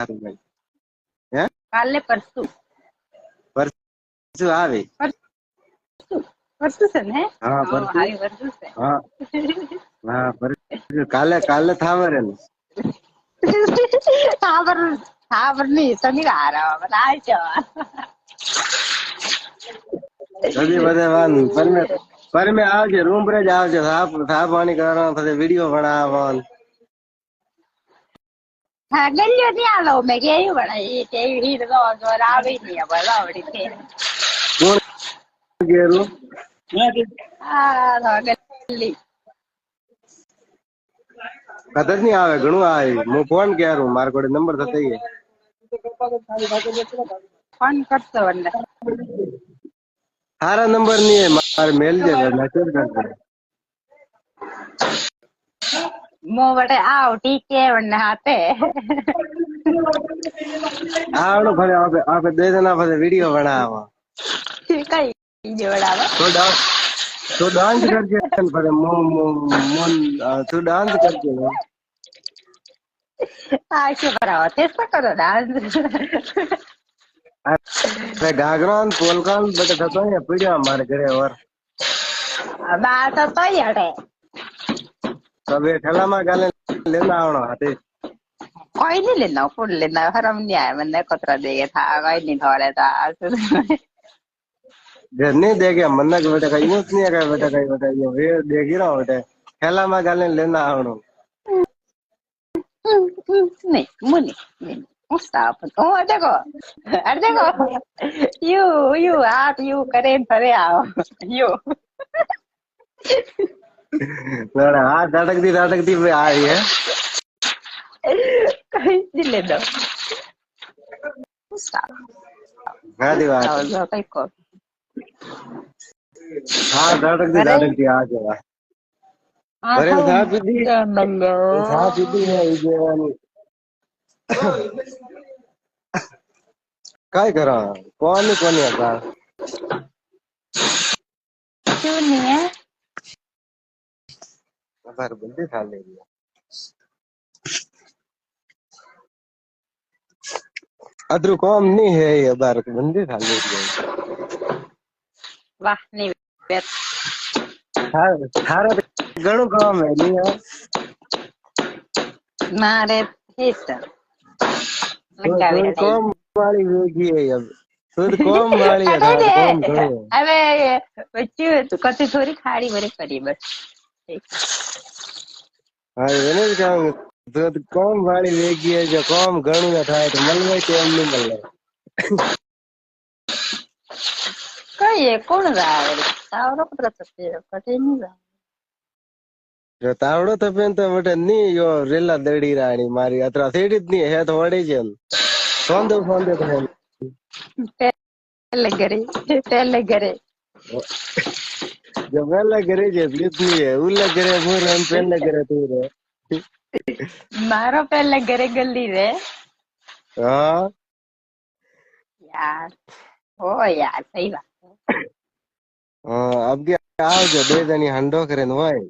હે કાલે પરસું આવે પરસું છે ને? હા પરસું આવી પરસું છે. હા હા પરસું કાલે થાવરે ને હા નહીં શનિવાર બધી બધે પરમે આવજે રૂમ પર જ આવજે સા પાણી કરવાનો પછી વિડીયો બનાવવાનો. હા ગલ્યો ત્યાં લો મેં કેવું બનાવી કેવી રીત આવી નહી આવડી છે. કોણ ઘેરું હા ગલ્લી કતર ની આવે ઘણું આવે હું ફોન કર્યું મારે કોડે નંબર થતા ફોન કરતો એટલે સારા નંબર ની મારે મેલ છે મેસેજ કરજે. મો વટે આવ ઠીકે હાથે આવડો ફરે આપે 2 જણા ફરે વિડીયો બનાવો. કઈ જોડાવે તો ડાન્સ કરજે તું ડાન્સ કરજે. હા શું કરાવો તે શું કરો ડાન્સ અરે ઘાઘરા પોલકા બધા થતો પીડ્યા મારે ઘરે ઓર બા તો તોય અડે તો બે ઠેલામાં ગાલે લેના આવણો હાથે કોઈ નહીં લેના ફૂલ લેના હરમ નહીં आया मैंने कतरा देगा था कोई नहीं थोड़े था घर नहीं देखे मन्ना के बेटा कहीं यूं नहीं है बेटा कहीं बेटा ये वे देख ही रहा बेटा ઠેલામાં ગાલે લેના આવણો नहीं मुनी stop देखो you आप you करे फरे आओ you हाथ धड़कती आ रही है कहीं नहीं लेना stop हाँ दीवार कहीं को हाँ धड़कती आ जावा अरे साहब दीदी है ये काय करा कोणी आता क्यों नहीं है बार बंदी खा ले अदरू कौम नहीं है ये बार बंदी खा ले वाह नहीं थारा घणो काम है नहीं है मारे हित तो कौम वाली वेगी है अब खुद कौम वाली है थारा कौम घणो अबे बच्ची तू कति थोड़ी खाड़ी बरे करी बस हाँ मैंने कहा तो कौम वाली वेगी है जो कौम घणो ना थाय तो मलवे टाइम नहीं मलवे कई है कौन रहा है तावरो पत्र सकते कटे नहीं रहा जो तावड़ो तो पेन तो बटे नहीं यो रेला दड़ी रानी मारी अतरा सेड़ी नहीं है तो वड़ी जन फोन दे तो पहले करे जो पहले करे जे इतनी है उल्ले करे मोर हम पहले करे तू रे मारो पहले करे गली रे हाँ यार ओ यार सही बात हाँ अब क्या आओ जो 2 जनी हंडो करे न भाई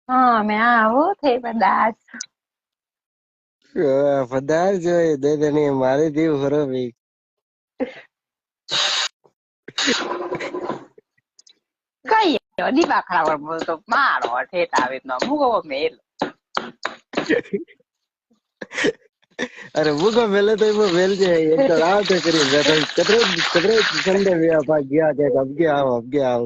हाँ मैं आऊँ थे बदास पदार जो 2 जनी मारी दीव हरो भी कई दी बाखड़ा पर बोल तो मारो ठेठ आवे न मुगो मेल अरे वो को मेले तो वो मेल जे एक तो रात करी बैठा कतरे संडे में आप गया के अब गया आओ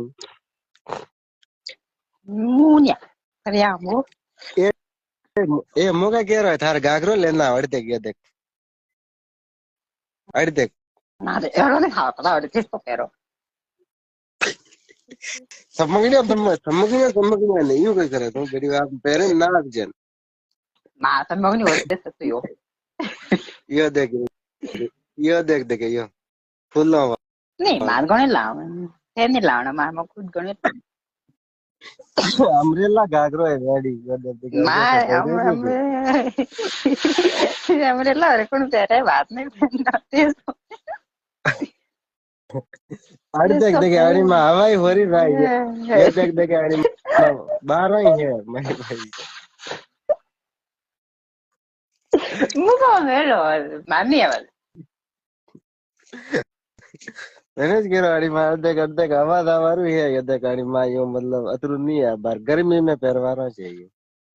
मुनिया करिया मु ए मोगा कह रहा है थार गागरो लेना अड़ते गया देख अड़ते ना दे एरो ने खाओ पता अड़ते तो पेरो समगणिया नहीं यूं कोई करे तो बड़ी आप पेरे ना जन ना समगनी होते तो यो यो देख यो फुल नहीं मार गणे लाव है नहीं लावना मार में खुद गणे अमरेला गागरो है गाड़ी मार अमरेला रे कौन तेरे बात नहीं करते देख गाड़ी में हवाई हो रही भाई ये देख गाड़ी में 12 ही है मेरे भाई મૂકો મેલો મામી આવે मैंने कह गाड़ी में अद्धे हवा दावारू है अद्धे गाड़ी में यो मतलब अतरू नहीं है बार गर्मी में पहरवाना चाहिए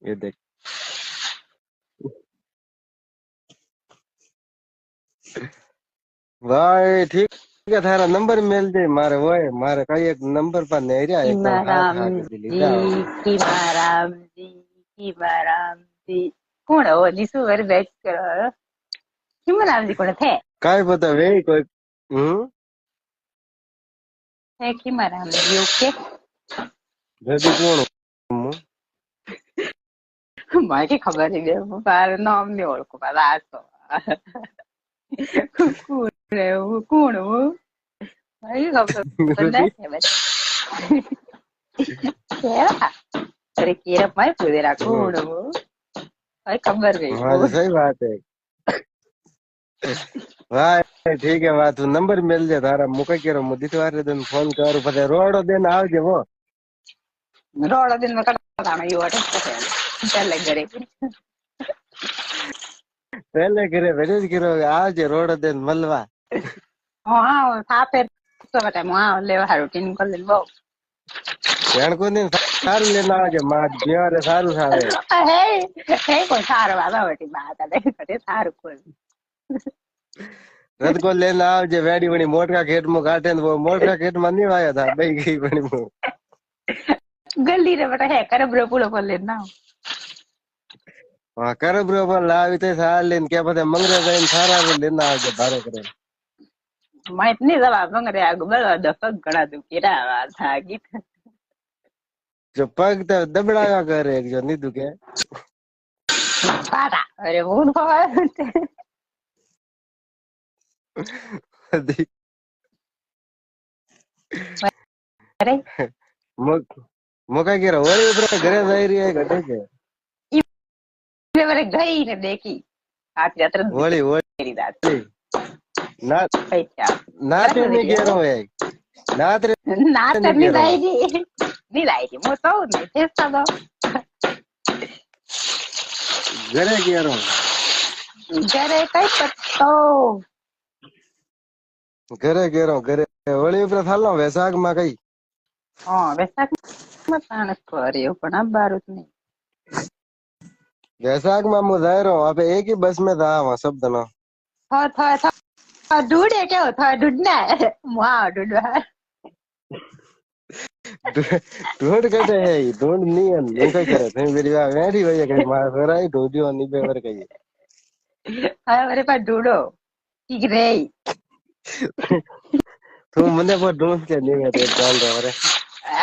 ये देख भाई ठीक है थारा नंबर मिल जाए मारे वो है मारे कई एक नंबर पर नहीं रहा एकदम हाथ हाथ दिली जाओ कीमारामजी કોણ હો જીસુ વર બેક કરો कीमारामजी કોણ થે काय पता वे कोई હે कीमारामजी ઓકે जदी कौन મને ખબર છે મારું નામ નહીં ઓળખું મારા આ તો કોણ એવું કોણ હું મને ખબર નથી બસ કેરા અરે કેરા મારે પૂરેરા કોણ હું મને ખબર નહીં हाँ सही बात है भाई ठीक है बात नंबर मिल जाए तारा मुका केरो मुदी वारे दिन फोन करू पते रोडो दिन आवजे वो રોડ દિન માં કટાણા યુ અટક ચાલે ઘરે पहले करे भेज करो आवजे रोड दिन मलवा હા સાપે તો બટા હું લેવા હારું ટીન કરી બહુ જાણ કો दिन सारू लेना आवजे मां बियारे सारू सावे હે હે કોઈ સારું બાબા વટી બાત આ કરે સારું કોઈ रत को लेना आवजे वेडी वणी मोटका खेत में काटे वो मोटका खेत में नहीं आया था बई गई वणी मु गली रे बटा है कर ब्रो पुलो पर लेना हां कर ब्रो पर लावी ते साल लेन के पते मंगरे जाइन सारा लेना आवजे भारे करे मैं इतनी जवाब मंगरे आगु बड़ा दफक गड़ा दू केरा था गीत जो पग तो दबड़ाया करे एक जो नीदू के पाटा अरे वो खबर अरे मुका के होली ऊपर घरे जाई रही है घटे के ये मेरे गई ने देखी आज यात्रा होली मेरी रात ना पैसा नाते नहीं कह रहा हूँ यार नाते नाते नहीं लाएगी नहीं लाएगी वो तो नहीं चेष्टा दो घरे कह रहा हूँ घरे कई पत्तो घरे कह रहा हूँ घरे होली ऊपर थाल लो वैसाख में कई हाँ वैसाख में तानस करियो पण अब बारूद नहीं वैसाख में मैं जा रहा हूँ आप एक ही बस में था वहाँ सब जना था ढूंढे क्या था ढूंढना है वहाँ ढूंढवा ढूंढ कटे है ढूंढ नहीं है नहीं करे थे मेरी बात बैठी हुई है कहीं मार रहा है ढूंढियो नहीं बेवर कहीं हाँ मेरे पास ढूंढो ठीक रही तू मने पर ढूंढ के नहीं है तो चल रहा है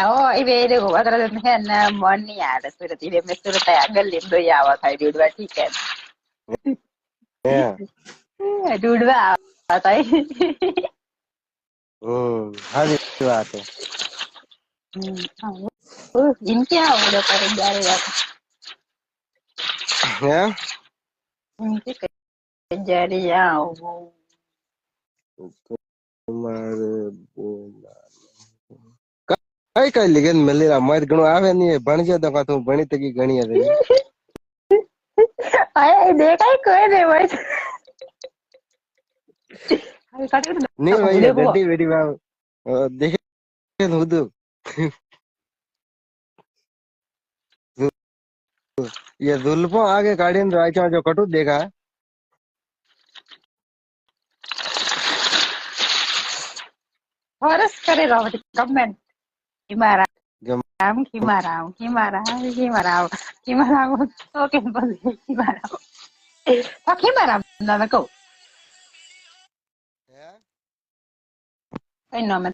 ओ इवे देखो अगर है ना मन नहीं आ रहा सूरत इवे में सूरत है गली में दो आवा था ढूंढवा ठीक है ढूंढवा आता है हाँ जी बात है इनके आवड़ो पर जा रहे हैं इनके जा रहे आओ तुम्हारे कई कई लेकिन मिली रहा मत घणो आवे नहीं भण जे तो तू भणी तकी घणी है आए देखा कोई नहीं भाई नहीं भाई गड्डी वेडी बाब देखे हुदू ये जुल्फों आगे गाड़ी में राइचा जो कटु देखा फॉरेस्ट करेगा वो कमेंट किमाराम तो के बोल किमाराम ना मैं को आई नो मैं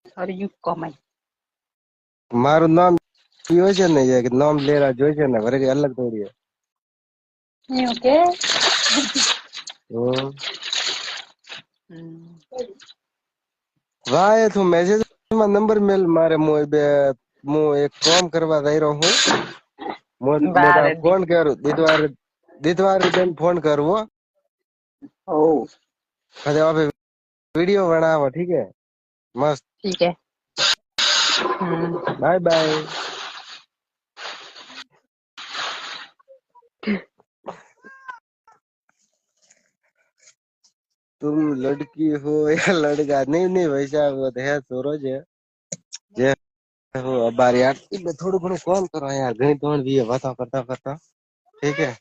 सॉरी यू कमेंट मारू नाम यो છે ને એક નામ લેરા જોઈ છે ને વરે અલગ થોડી है यू के वाह तू मैसेज में नंबर मेल मारे मु एक काम करवा दई रहो हूं मोटा फोन करू दितवार दिन फोन करवो ओ अरे आप वीडियो बनावा ठीक है मस्त ठीक है बाय बाय तुम लड़की हो या लड़का? नहीं नहीं वैसा वो तो है सूरज है जे हो। अब बार यार इबे थोड़ा घणो कॉल करो यार, घणी तोड़ भी है बात करता करता। ठीक है।